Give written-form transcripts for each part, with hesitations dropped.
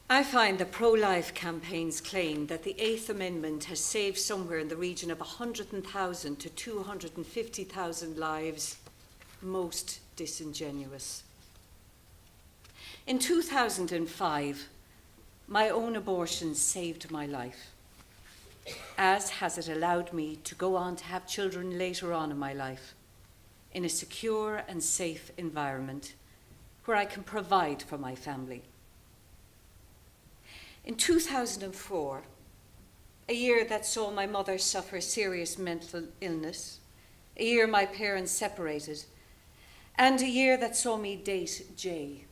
I find the pro-life campaign's claim that the Eighth Amendment has saved somewhere in the region of 100,000 to 250,000 lives most disingenuous. In 2005, my own abortion saved my life, as has it allowed me to go on to have children later on in my life, in a secure and safe environment where I can provide for my family. In 2004, a year that saw my mother suffer serious mental illness, a year my parents separated, and a year that saw me date Jay.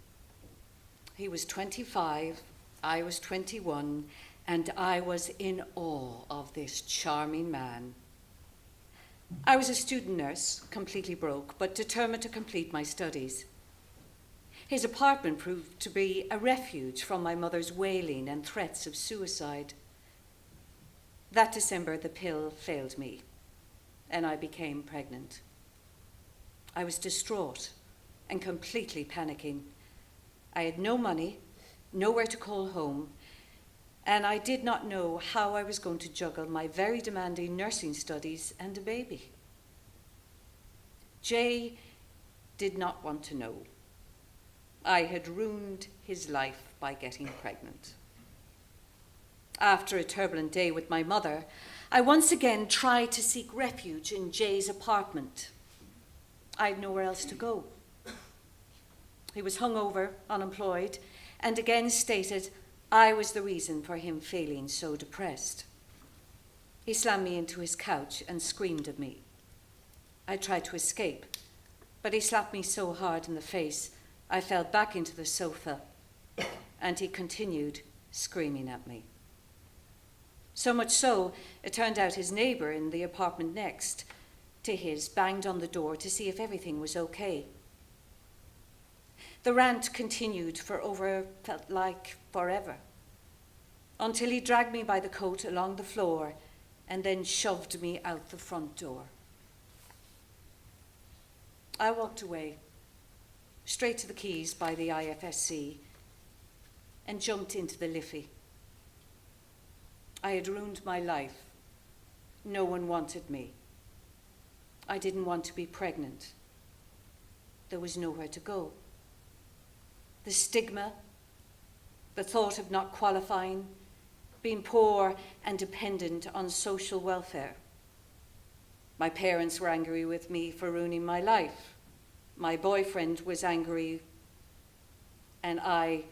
He was 25, I was 21, and I was in awe of this charming man. I was a student nurse, completely broke, but determined to complete my studies. His apartment proved to be a refuge from my mother's wailing and threats of suicide. That December, the pill failed me, and I became pregnant. I was distraught and completely panicking. I had no money, nowhere to call home, and I did not know how I was going to juggle my very demanding nursing studies and a baby. Jay did not want to know. I had ruined his life by getting pregnant. After a turbulent day with my mother, I once again tried to seek refuge in Jay's apartment. I had nowhere else to go. He was hungover, unemployed, and again stated I was the reason for him feeling so depressed. He slammed me into his couch and screamed at me. I tried to escape, but he slapped me so hard in the face I fell back into the sofa, and he continued screaming at me. So much so, it turned out his neighbour in the apartment next to his banged on the door to see if everything was okay. The rant continued for felt like forever, until he dragged me by the coat along the floor and then shoved me out the front door. I walked away, straight to the quays by the IFSC, and jumped into the Liffey. I had ruined my life. No one wanted me. I didn't want to be pregnant. There was nowhere to go. The stigma, the thought of not qualifying, being poor and dependent on social welfare. My parents were angry with me for ruining my life. My boyfriend was angry, and I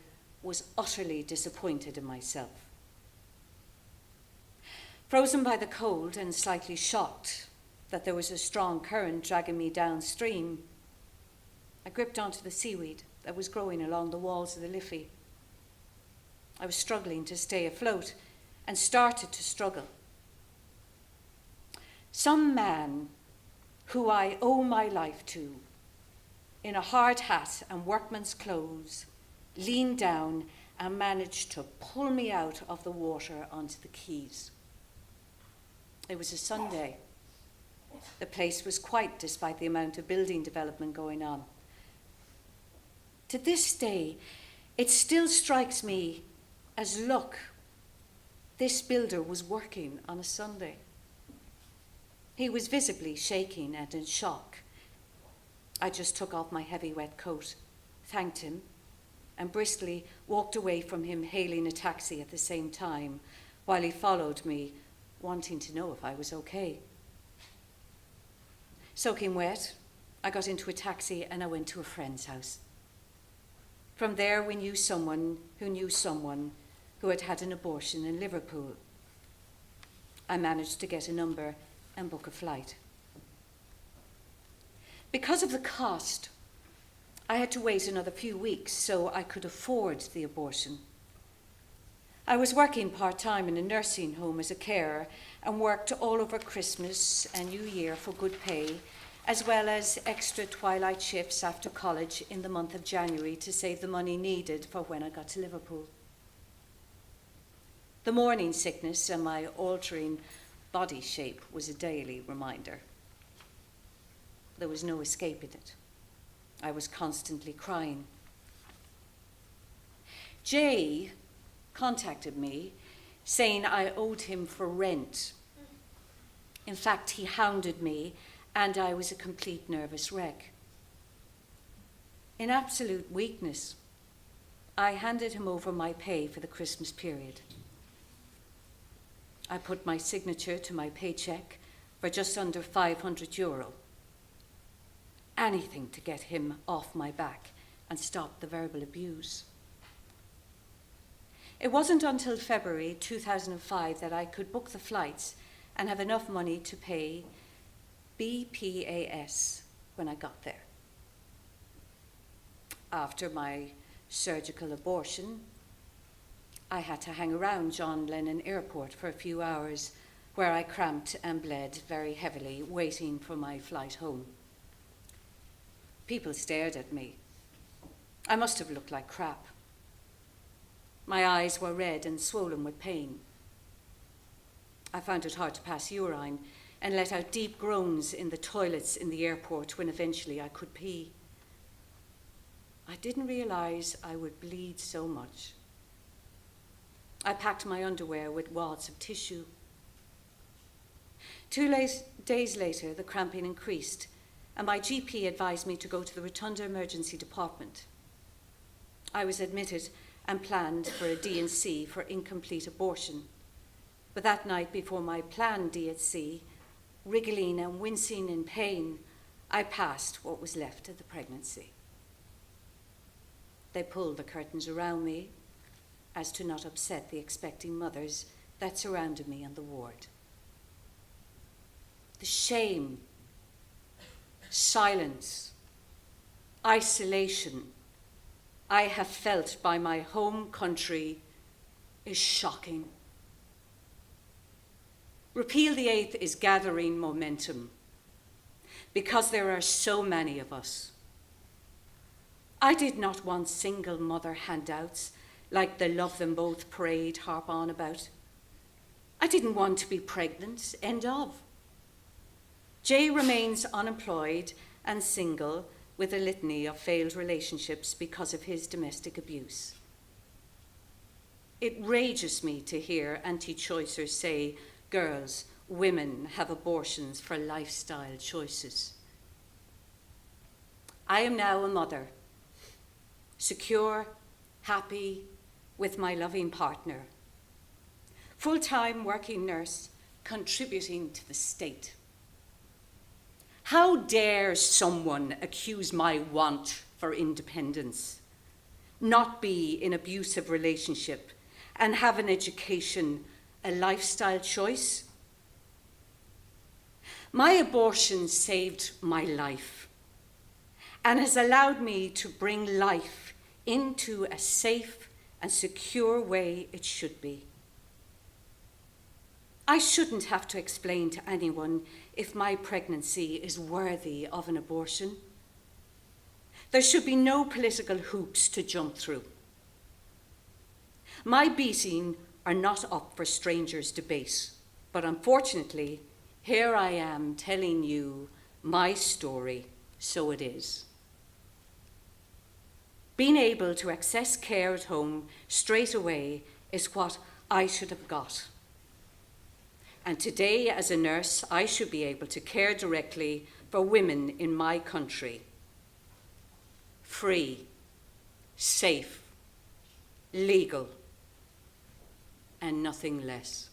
was utterly disappointed in myself. Frozen by the cold and slightly shocked that there was a strong current dragging me downstream, I gripped onto the seaweed that was growing along the walls of the Liffey. I was struggling to stay afloat and started to struggle. Some man who I owe my life to, in a hard hat and workman's clothes, leaned down and managed to pull me out of the water onto the quays. It was a Sunday. The place was quiet despite the amount of building development going on. To this day, it still strikes me as luck this builder was working on a Sunday. He was visibly shaking and in shock. I just took off my heavy wet coat, thanked him, and briskly walked away from him, hailing a taxi at the same time, while he followed me, wanting to know if I was okay. Soaking wet, I got into a taxi and I went to a friend's house. From there, we knew someone who had had an abortion in Liverpool. I managed to get a number and book a flight. Because of the cost, I had to wait another few weeks so I could afford the abortion. I was working part-time in a nursing home as a carer and worked all over Christmas and New Year for good pay, as well as extra twilight shifts after college in the month of January to save the money needed for when I got to Liverpool. The morning sickness and my altering body shape was a daily reminder. There was no escaping it. I was constantly crying. Jay contacted me saying I owed him for rent. In fact, he hounded me and I was a complete nervous wreck. In absolute weakness, I handed him over my pay for the Christmas period. I put my signature to my paycheck for just under €500. Anything to get him off my back and stop the verbal abuse. It wasn't until February 2005 that I could book the flights and have enough money to pay BPAS when I got there. After my surgical abortion, I had to hang around John Lennon Airport for a few hours where I cramped and bled very heavily, waiting for my flight home. People stared at me. I must have looked like crap. My eyes were red and swollen with pain. I found it hard to pass urine and let out deep groans in the toilets in the airport when eventually I could pee. I didn't realize I would bleed so much. I packed my underwear with wads of tissue. 2 days later, the cramping increased, and my GP advised me to go to the Rotunda Emergency Department. I was admitted and planned for a D&C for incomplete abortion. But that night before my planned D&C, wriggling and wincing in pain, I passed what was left of the pregnancy. They pulled the curtains around me as to not upset the expecting mothers that surrounded me on the ward. The shame, silence, isolation I have felt by my home country is shocking. Repeal the 8th is gathering momentum because there are so many of us. I did not want single mother handouts like the Love Them Both parade harp on about. I didn't want to be pregnant, end of. Jay remains unemployed and single with a litany of failed relationships because of his domestic abuse. It rages me to hear anti-choicers say girls, women have abortions for lifestyle choices. I am now a mother, secure, happy, with my loving partner, full-time working nurse, contributing to the state. How dare someone accuse my want for independence, not be in abusive relationship, and have an education, a lifestyle choice? My abortion saved my life and has allowed me to bring life into a safe and secure way it should be. I shouldn't have to explain to anyone if my pregnancy is worthy of an abortion. There should be no political hoops to jump through. My beating are not up for strangers' debate, but unfortunately, here I am telling you my story, so it is. Being able to access care at home straight away is what I should have got. And today, as a nurse, I should be able to care directly for women in my country. Free, safe, legal, and nothing less.